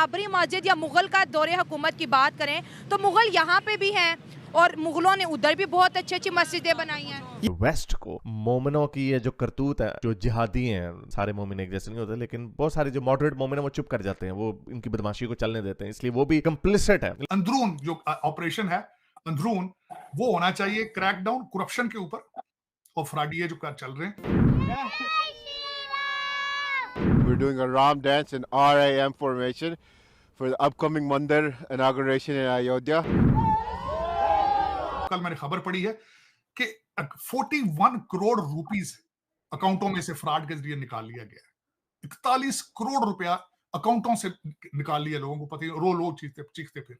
बाबरी मस्जिद या मुग़ल का दौरे हुकूमत की बात करें तो मुग़ल यहाँ पे भी हैं और मुग़लों ने उधर भी बहुत अच्छी मस्जिदें बनाई हैं। वेस्ट को मोमिनों की ये जो करतूत है, जो जिहादी हैं, सारे मोमिन एक जैसे नहीं होते, लेकिन बहुत सारे जो मॉडरेट मोमिन है वो चुप कर जाते हैं, वो इनकी बदमाशी को चलने देते हैं, इसलिए वो भी कंप्लिसिट है। अंदरून जो ऑपरेशन है अंदरून, वो होना चाहिए क्रैकडाउन करप्शन के ऊपर और फ्रॉडिये जो चल रहे हैं। We're doing a Ram dance in RAM formation for the upcoming Mandir inauguration in Ayodhya. कल मैंने खबर पढ़ी है कि 41 करोड़ रुपीस अकाउंटों में से फ्रॉड के जरिए निकाल लिया गया। 41 करोड़ रुपया अकाउंटों से निकाल लिया लोगों को, पता रो लो चीखते फिर।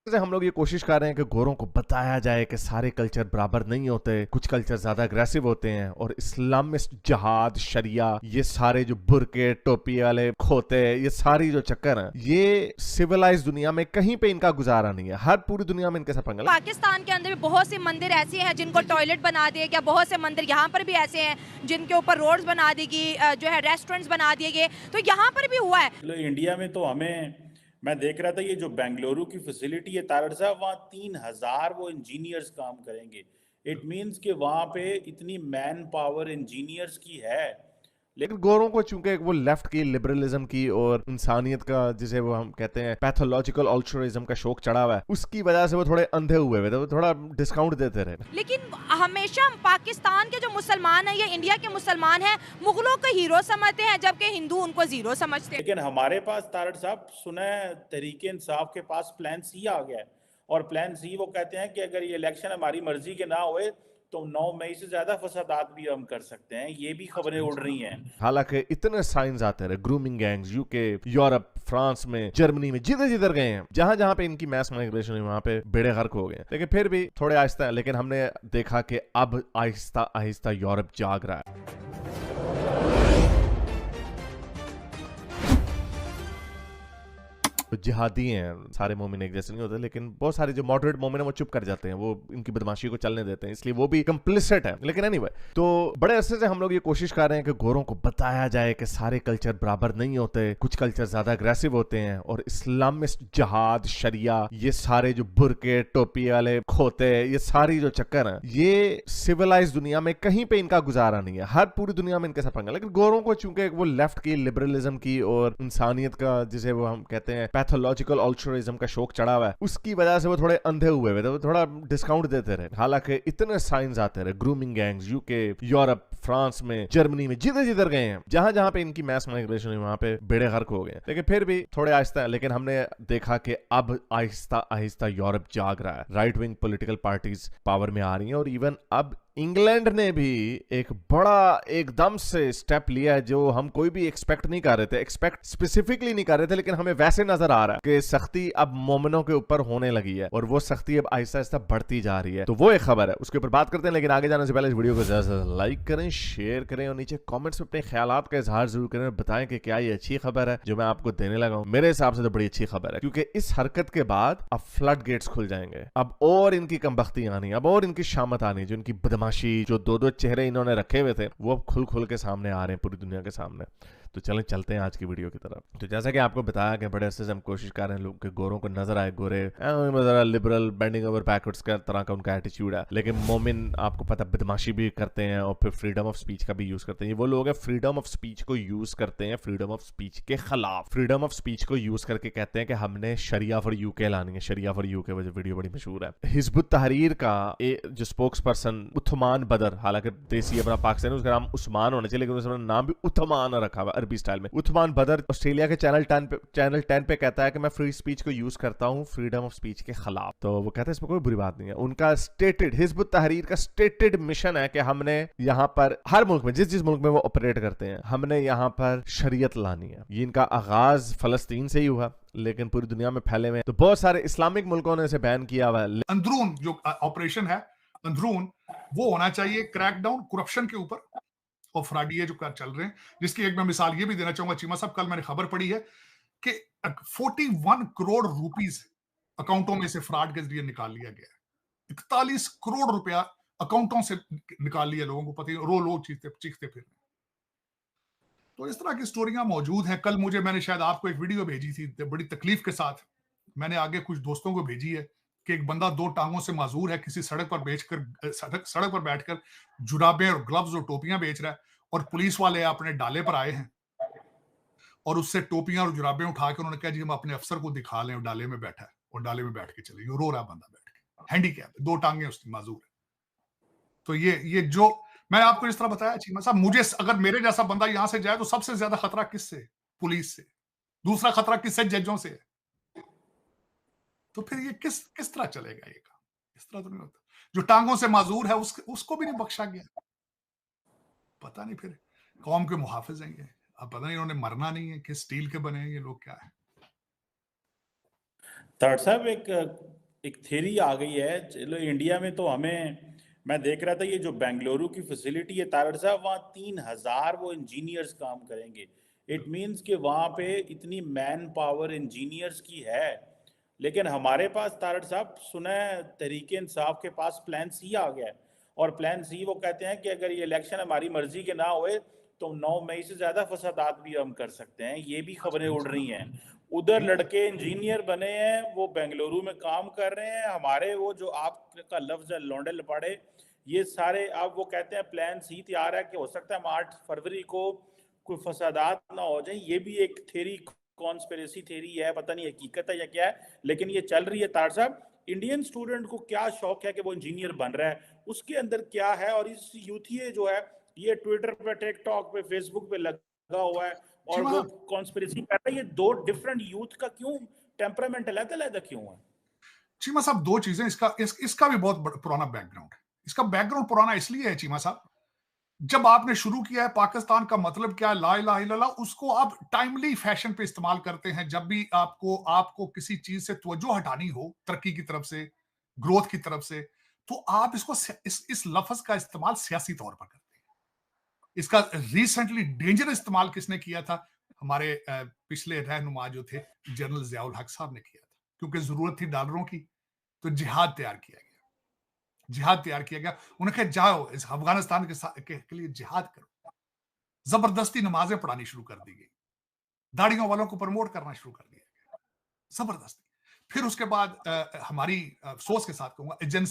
जैसे हम लोग ये कोशिश कर रहे हैं कि गोरों को बताया जाए कि सारे कल्चर बराबर नहीं होते, कुछ कल्चर ज्यादा अग्रेसिव होते हैं, और इस्लामिस्ट जहाद, शरिया, ये सारे जो बुरके टोपी वाले खोते, ये सारी जो चक्कर हैं, ये सिविलाइज दुनिया में कहीं पे इनका गुजारा नहीं है। हर पूरी दुनिया में इनके साथ पंगा। पाकिस्तान के अंदर भी बहुत से मंदिर ऐसे हैं जिनको टॉयलेट बना दिए गया, बहुत से मंदिर यहाँ पर भी ऐसे हैं जिनके ऊपर रोड्स बना दी गई, जो है रेस्टोरेंट्स बना दिए गए, तो यहाँ पर भी हुआ है। इंडिया में तो मैं देख रहा था ये जो बेंगलुरु की फैसिलिटी है तारड़ साहब, वहाँ 3000 वो इंजीनियर्स काम करेंगे। इट मींस कि वहाँ पे इतनी मैन पावर इंजीनियर्स की है। लेकिन गोरों को चूंकि वो लेफ्ट की, लिबरलिज्म की और इंसानियत का, जिसे वो हम कहते हैं पैथोलॉजिकल अल्ट्रुइज्म का शौक चढ़ा हुआ है, उसकी वजह से वो थोड़े अंधे हुए थे, वो थोड़ा डिस्काउंट देते रहे। लेकिन हमेशा पाकिस्तान के जो मुसलमान हैं या इंडिया के मुसलमान हैं, मुगलों को हीरो समझते हैं जबकि हिंदू उनको जीरो समझते हैं। लेकिन हमारे पास तारड़ साहब सुना है तहरीके इंसाफ के पास प्लान सी आ गया है, और प्लान सी वो कहते हैं कि अगर ये इलेक्शन हमारी मर्जी के ना हुए तो 9 मई से ज्यादा फसादात भी हम कर सकते हैं। ये भी खबरें उड़ रही हैं। हालांकि इतने साइंस आते रहे, grooming gangs UK, Europe, France में, जर्मनी में, जिधर जिधर गए हैं, जहां जहां पे इनकी मैस माइग्रेशन हुई, वहां पे बेड़े गर्क हो गए। लेकिन फिर भी थोड़े आहिस्ता है, लेकिन हमने देखा कि अब आहिस्ता आहिस्ता यूरोप जाग रहा है। जिहादी हैं, सारे मोमिन एक जैसे नहीं होते, लेकिन बहुत सारे जो मॉडरेट मोमिन है वो चुप कर जाते हैं, वो इनकी बदमाशी को चलने देते हैं, इसलिए वो भी कंप्लिसिट है। लेकिन एनीवे, तो बड़े अरसे से हम लोग ये कोशिश कर रहे हैं कि गोरों को बताया जाए कि सारे कल्चर बराबर नहीं होते, कुछ कल्चर ज्यादा अग्रेसिव होते हैं, और इस्लामिस्ट जहाद, शरिया, ये सारे जो बुरके टोपी वाले खोते, ये सारी जो चक्कर हैं, ये सिविलाइज दुनिया में कहीं पे इनका गुजारा नहीं है। हर पूरी दुनिया में इनके साथ पंगा। लेकिन गोरों को चूंकि वो लेफ्ट की, लिबरलिज्म की और इंसानियत का, जिसे वो हम कहते हैं पैथोलॉजिकल अल्ट्रुइज्म का शौक चढ़ा हुआ है, उसकी वजह से वो थोड़े अंधे हुए थे, वो थोड़ा डिस्काउंट देते रहे। हालांकि इतने साइंस आते रहे, grooming gangs UK, Europe, France में, जर्मनी में, जिधर जिधर गए हैं, जहां जहां पे इनकी मैस माइग्रेशन हुई, वहां पे बेड़े गर्क हो गए। लेकिन फिर भी थोड़े आहिस्ता है, लेकिन हमने देखा कि अब आहिस्ता आहिस्ता यूरोप जाग रहा है। Right wing political parties power में आ रही हैं, और इवन अब इंग्लैंड ने भी एक बड़ा एकदम से स्टेप लिया है जो हम कोई भी एक्सपेक्ट नहीं कर रहे थे, एक्सपेक्ट स्पेसिफिकली नहीं कर रहे थे, लेकिन हमें वैसे नजर आ रहा है कि सख्ती अब मोमिनों के ऊपर होने लगी है, और वो सख्ती अब आहिस्ता आहिस्ता बढ़ती जा रही है। तो वो एक खबर है, उसके ऊपर बात करते हैं। लेकिन आगे जाने से पहले इस वीडियो को ज्यादा से ज्यादा लाइक करें, शेयर करें, और नीचे कॉमेंट्स में अपने ख्यालात का इजहार जरूर करें, और बताएं कि क्या ये अच्छी खबर है जो मैं आपको देने लगा हूं। मेरे हिसाब से तो बड़ी अच्छी खबर है, क्योंकि इस हरकत के बाद अब फ्लड गेट्स खुल जाएंगे, अब और इनकी कमबख्ती आनी, अब और इनकी शामत आनी, जो इनकी बदमाशी, जो दो चेहरे इन्होंने रखे हुए थे, वो अब खुल खुल के सामने आ रहे हैं पूरी दुनिया के सामने। तो चलें चलते हैं आज की वीडियो की तरफ। तो जैसा कि आपको बताया कि बड़े अरसे से हम कोशिश कर रहे हैं लोग के गोरों को नजर आए, गोरे जरा लिबरल, बेंडिंग ओवर बैकवर्ड्स का तरह का उनका एटीट्यूड है, लेकिन मोमिन आपको पता बदमाशी भी करते हैं, और फिर फ्रीडम ऑफ स्पीच का भी यूज करते हैं। ये वो लोग हैं फ्रीडम ऑफ स्पीच को यूज करते हैं फ्रीडम ऑफ स्पीच के खिलाफ, फ्रीडम ऑफ स्पीच को यूज करके कहते हैं कि हमने शरिया फॉर यूके लानी है। शरिया फॉर यूके वजह वीडियो बड़ी मशहूर है। हिजबुत तहरीर का जो स्पोक्स पर्सन उस्मान बदर, हालांकि देसी अपना पाकिस्तानी, उसका नाम उस्मान होना चाहिए, लेकिन उसने नाम भी उस्मान रखा हुआ अरबी स्टाइल में। उस्मान बदर ऑस्ट्रेलिया के चैनल 10 पे कहता है कि मैं फ्री स्पीच को यूज करता हूं फ्रीडम ऑफ स्पीच के खिलाफ। तो वो कहते हैं इसमें कोई बुरी बात नहीं है। उनका स्टेटेड, हिजबुत तहरीर का स्टेटेड मिशन है कि हमने यहां पर हर मुल्क में, जिस जिस मुल्क में वो ऑपरेट करते हैं, हमने यहां पर शरीयत लानी है। ये इनका आगाज फलस्तीन से ही हुआ, लेकिन पूरी दुनिया में फैले हुए, तो बहुत सारे इस्लामिक मुल्कों ने इसे बैन किया हुआ है। अंदरून जो ऑपरेशन है अंदरून, वो होना चाहिए क्रैकडाउन करप्शन के ऊपर और फ्रॉडिये जो चल रहे हैं, जिसकी एक मैं मिसाल ये भी देना चाहूंगा चीमा साहब, कल मैंने खबर पढ़ी है कि 41 करोड़ रुपीस अकाउंटों में से फ्रॉड के जरिए निकाल लिया गया। 41 करोड़ रुपया अकाउंटों से निकाल लिया लोगों को, पता रो लो चीखते फिर। तो इस तरह की स्टोरियां मौजूद हैं। कल मैंने शायद आपको एक वीडियो भेजी थी बड़ी तकलीफ के साथ, मैंने आगे कुछ दोस्तों को भेजी है कि एक बंदा 2 टांगों से माजूर है, किसी सड़क पर सड़क पर बैठकर जुराबें और ग्लव्स और टोपियां बेच रहा है, और पुलिस वाले अपने डाले पर आए हैं और उससे टोपियां और जुराबें उठा के उन्होंने कहा जी हम अपने अफसर को दिखा लें, और डाले में बैठा है और डाले में बैठ के चले गए। रो रहा बंदा बैठ के, हैंडीकैप, 2 टांगे उसकी माजूर है। तो ये जो मैंने आपको इस तरह बताया चीमा साहब, मुझे अगर मेरे जैसा बंदा यहां से जाए तो सबसे ज्यादा खतरा किससे? पुलिस से। दूसरा खतरा किससे? जजों से। तो फिर ये किस तरह चलेगा ये काम? इस तरह तो नहीं होता। जो टांगों से माजूर है उसको भी नहीं बख्शा गया। पता नहीं फिर कौम के मुहाफिज हैं ये, अब पता नहीं इन्होंने मरना नहीं है, किस स्टील के बने हैं ये लोग, क्या है। तारड़ साहब एक थ्योरी आ गई है, चलो इंडिया में तो मैं देख रहा था ये जो बेंगलुरु की फैसिलिटी है तारड़ साहब, वहाँ 3000 वो इंजीनियर्स काम करेंगे। इट मीन्स कि वहाँ पे इतनी मैन पावर इंजीनियर्स की है, लेकिन हमारे पास तारड़ साहब सुना है तहरीक इंसाफ के पास प्लान सी आ गया है, और प्लान सी वो कहते हैं कि अगर ये इलेक्शन हमारी मर्जी के ना हुए तो 9 मई से ज्यादा फसादात भी हम कर सकते हैं। ये भी खबरें उड़ रही हैं। उधर लड़के इंजीनियर बने हैं, वो बेंगलुरु में काम कर रहे हैं। हमारे वो जो आपका लफ्ज है लौंडे लपाड़े, ये सारे अब वो कहते हैं प्लान सी तैयार है कि हो सकता है हम 8 फरवरी को कोई फसादात ना हो जाए। ये भी एक थ्योरी, कॉन्स्पिरेसी थ्योरी है, पता नहीं हकीकत है या क्या है, लेकिन ये चल रही है। तार साहब, इंडियन स्टूडेंट को क्या शौक है कि वो इंजीनियर बन रहा है, उसके अंदर क्या है? और इस यूथिये जो है ये ट्विटर पे, टिकटॉक पे, फेसबुक पे लगा हुआ है और वो कॉन्स्पिरेसी कर रहा है। ये 2 डिफरेंट यूथ का क्यों टेम्परामेंट अलग-अलग क्यों है? चीमा साहब 2 चीजें, इसका भी बहुत पुराना बैकग्राउंड है। इसका बैकग्राउंड पुराना इसलिए है चीमा साहब, जब आपने शुरू किया है पाकिस्तान का मतलब क्या है, ला इलाहा इल्लल्लाह, उसको आप टाइमली फैशन पे इस्तेमाल करते हैं। जब भी आपको किसी चीज से तवज्जो हटानी हो, तरक्की की तरफ से, ग्रोथ की तरफ से, तो आप इस लफ्ज का इस्तेमाल सियासी तौर पर करते हैं। इसका रिसेंटली डेंजरस इस्तेमाल किसने किया था? हमारे पिछले रहनुमा जो थे जनरल जियाउल हक साहब ने किया था, क्योंकि जरूरत थी डॉलरों की, तो जिहाद तैयार किया गया। उन्हें कहा जाओ इस अफगानिस्तान के लिए जिहाद करो। जबरदस्ती नमाजें पढ़ानी शुरू कर दी गई, दाढ़ियों वालों को प्रमोट करना शुरू कर दिया गया, जबरदस्ती। फिर उसके बाद हमारी अफसोस के साथ कहूंगा एजेंसी